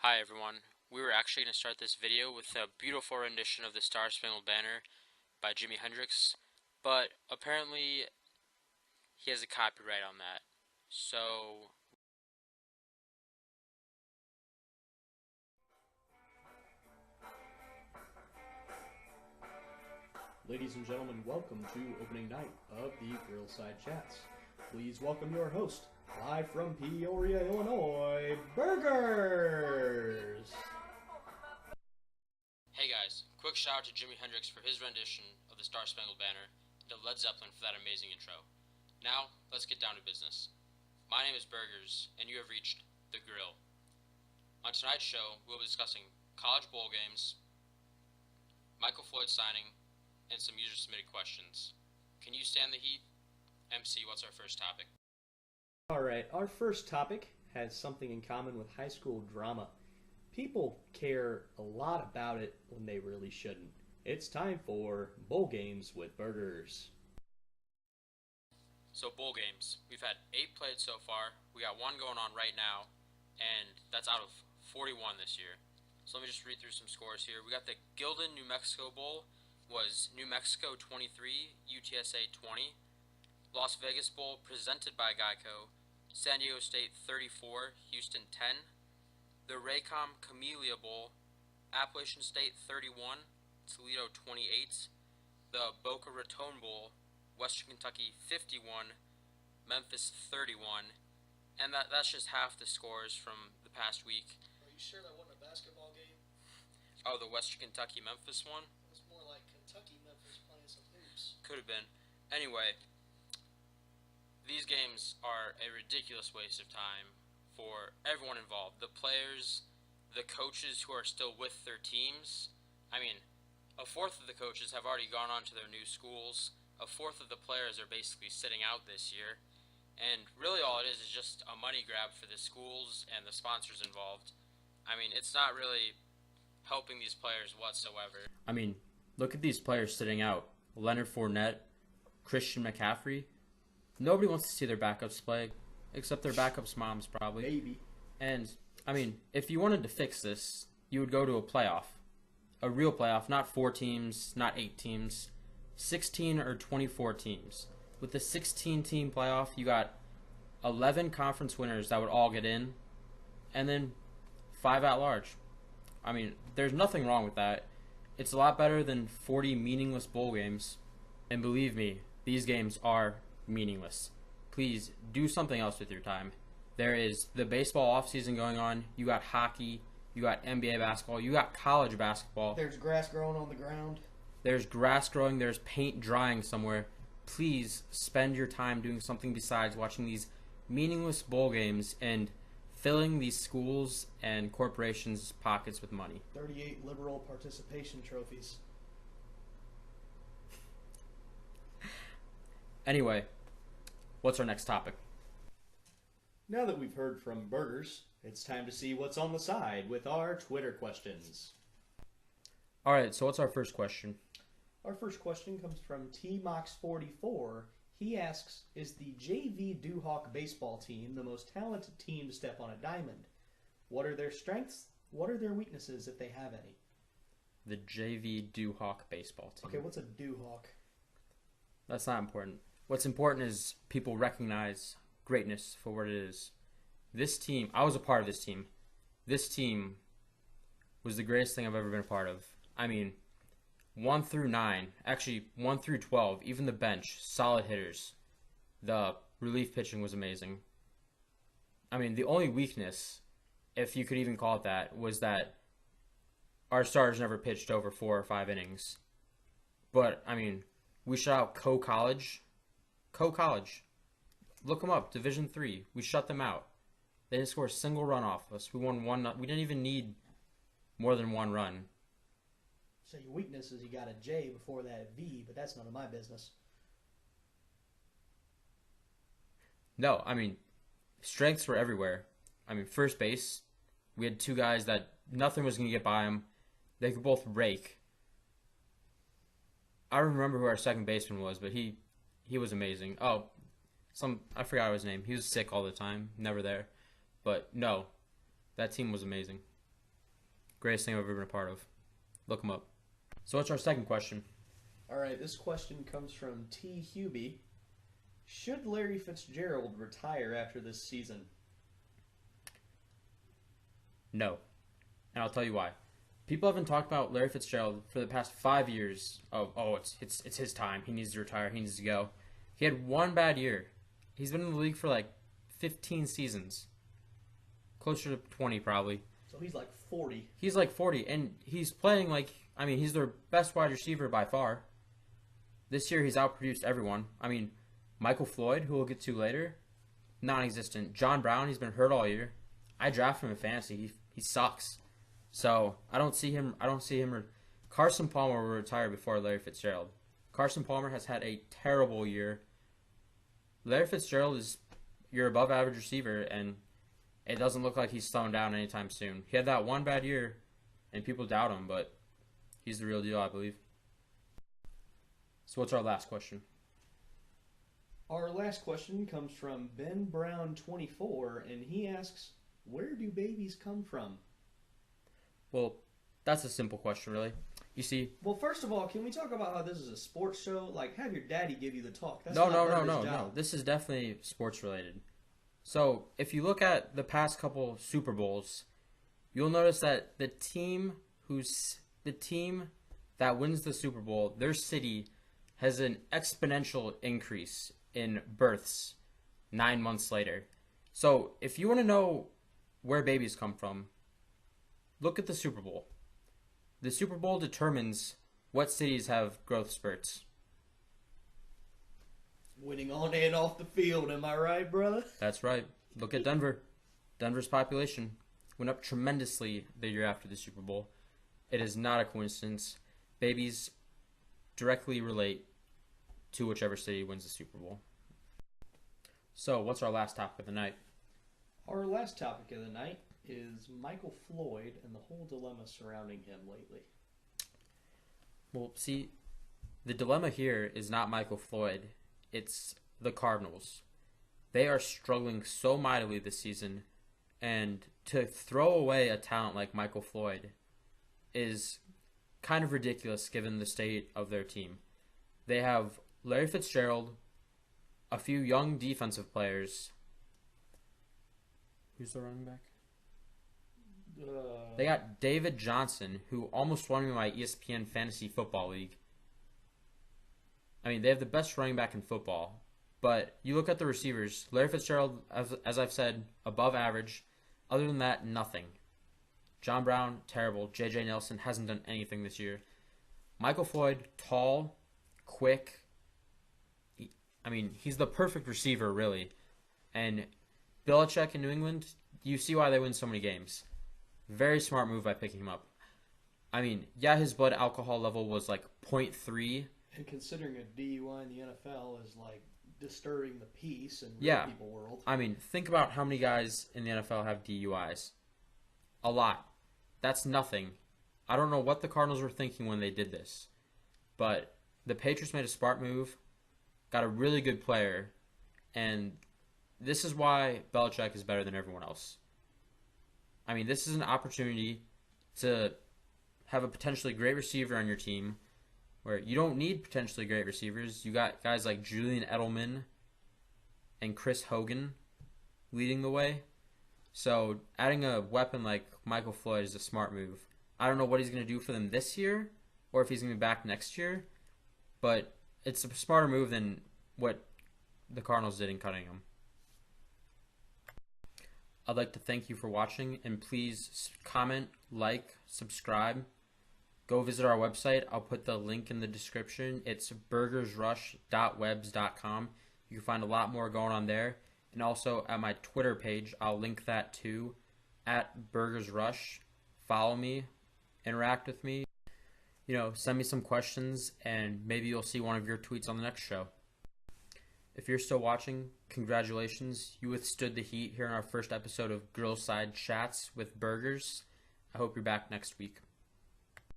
Hi everyone. We were actually going to start this video with a beautiful rendition of the Star Spangled Banner by Jimi Hendrix, but apparently he has a copyright on that. So, Ladies and gentlemen, welcome to opening night of the Grillside Chats. Please welcome your host, live from Peoria, Illinois, Burgers! hey guys, quick shout out to Jimi Hendrix for his rendition of the Star Spangled Banner and to Led Zeppelin for that amazing intro. Now, let's get down to business. My name is Burgers, and you have reached The Grill. On tonight's show, we'll be discussing college bowl games, Michael Floyd signing, and some user-submitted questions. Can you stand the heat? MC, what's our first topic? Alright, our first topic has something in common with high school drama. People care a lot about it when they really shouldn't. It's time for Bowl Games with Burgers. So bowl games. We've had 8 played so far. We got 1 going on right now, and that's out of 41 this year. So let me just read through some scores here. We got the Gildan, New Mexico Bowl was New Mexico 23, UTSA 20. Las Vegas Bowl presented by Geico, San Diego State 34, Houston 10. The Raycom Camellia Bowl, Appalachian State 31, Toledo 28. The Boca Raton Bowl, Western Kentucky 51, Memphis 31, and that's just half the scores from the past week. Are you sure that wasn't a basketball game? Oh, the Western Kentucky Memphis one? It was more like Kentucky Memphis playing some hoops. Could have been. Anyway, these games are a ridiculous waste of time for everyone involved. The players, the coaches who are still with their teams. I mean, a fourth of the coaches have already gone on to their new schools. A fourth of the players are basically sitting out this year. And really all it is just a money grab for the schools and the sponsors involved. I mean, it's not really helping these players whatsoever. I mean, look at these players sitting out. Leonard Fournette, Christian McCaffrey. Nobody wants to see their backups play, except their backups' moms probably. Maybe. And, I mean, if you wanted to fix this, you would go to a playoff. A real playoff, not 4 teams, not 8 teams. 16 or 24 teams. With the 16-team playoff, you got 11 conference winners that would all get in, and then 5 at large. I mean, there's nothing wrong with that. It's a lot better than 40 meaningless bowl games. And believe me, these games are meaningless. Please do something else with your time. There is the baseball offseason going on. You got hockey. You got NBA basketball. You got college basketball. There's grass growing on the ground. There's grass growing, there's paint drying somewhere. Please spend your time doing something besides watching these meaningless bowl games and filling these schools and corporations' pockets with money. 38 liberal participation trophies. Anyway, what's our next topic? Now that we've heard from Burgers, it's time to see what's on the side with our Twitter questions. Alright, so what's our first question? Our first question comes from TMox44. He asks, is the JV Dewhawk baseball team the most talented team to step on a diamond? What are their strengths? What are their weaknesses if they have any? The JV Dewhawk baseball team. Okay, what's a Dewhawk? That's not important. What's important is people recognize greatness for what it is. This team, I was a part of this team. This team was the greatest thing I've ever been a part of. I mean, 1 through 9, actually 1 through 12, even the bench, solid hitters. The relief pitching was amazing. I mean, the only weakness, if you could even call it that, was that our starters never pitched over 4 or 5 innings. But, I mean, we shut out Co-College. Co-College. Look them up, Division III. We shut them out. They didn't score a single run off us. We won 1. We didn't even need more than 1 run. So your weakness is you got a J before that V, but that's none of my business. No, I mean, strengths were everywhere. I mean, first base, we had 2 guys that nothing was going to get by them. They could both rake. I don't remember who our second baseman was, but he was amazing. Oh, I forgot his name. He was sick all the time, never there. But no, that team was amazing. Greatest thing I've ever been a part of. Look him up. So what's our second question? All right, this question comes from T. Hubie. Should Larry Fitzgerald retire after this season? No. And I'll tell you why. People haven't talked about Larry Fitzgerald for the past 5 years of, it's his time. He needs to retire. He needs to go. He had one bad year. He's been in the league for like 15 seasons. Closer to 20 probably. So he's like 40. He's like 40, and he's playing like, I mean, he's their best wide receiver by far. This year he's outproduced everyone. I mean, Michael Floyd, who we'll get to later, non-existent. John Brown, he's been hurt all year. I draft him in fantasy. He sucks. So I don't see him. Carson Palmer will retire before Larry Fitzgerald. Carson Palmer has had a terrible year. Larry Fitzgerald is your above average receiver, and it doesn't look like he's slowing down anytime soon. He had that one bad year, and people doubt him, but he's the real deal, I believe. So what's our last question? Our last question comes from Ben Brown 24, and he asks, where do babies come from? Well, that's a simple question, really. You see... Well, first of all, can we talk about how this is a sports show? Like, have your daddy give you the talk. That's No. not job. This is definitely sports related. So, if you look at the past couple Super Bowls, you'll notice that the team that wins the Super Bowl, their city has an exponential increase in births 9 months later. So, if you want to know where babies come from, look at the Super Bowl. The Super Bowl determines what cities have growth spurts. Winning on and off the field, am I right, brother? That's right. Look at Denver. Denver's population went up tremendously the year after the Super Bowl. It is not a coincidence. Babies directly relate to whichever city wins the Super Bowl. So, what's our last topic of the night? Our last topic of the night is Michael Floyd and the whole dilemma surrounding him lately. Well, see, the dilemma here is not Michael Floyd. It's the Cardinals. They are struggling so mightily this season, and to throw away a talent like Michael Floyd is kind of ridiculous given the state of their team. They have Larry Fitzgerald, a few young defensive players. Who's the running back? They got David Johnson, who almost won me my ESPN Fantasy Football League. I mean, they have the best running back in football. But you look at the receivers. Larry Fitzgerald, as I've said, above average. Other than that, nothing. John Brown, terrible. J.J. Nelson hasn't done anything this year. Michael Floyd, tall, quick. He's the perfect receiver, really. And Belichick in New England, you see why they win so many games. Very smart move by picking him up. His blood alcohol level was like 0.3. And considering a DUI in the NFL is like disturbing the peace in real people world. Think about how many guys in the NFL have DUIs. A lot. That's nothing. I don't know what the Cardinals were thinking when they did this. But the Patriots made a smart move, got a really good player, and this is why Belichick is better than everyone else. This is an opportunity to have a potentially great receiver on your team where you don't need potentially great receivers. You got guys like Julian Edelman and Chris Hogan leading the way. So adding a weapon like Michael Floyd is a smart move. I don't know what he's going to do for them this year or if he's going to be back next year, but it's a smarter move than what the Cardinals did in cutting him. I'd like to thank you for watching, and please comment, like, subscribe. Go visit our website. I'll put the link in the description. It's burgersrush.webs.com. You can find a lot more going on there. And also at my Twitter page, I'll link that too, at burgersrush. Follow me, interact with me. Send me some questions, and maybe you'll see one of your tweets on the next show. If you're still watching, congratulations. You withstood the heat here in our first episode of Grillside Chats with Burgers. I hope you're back next week.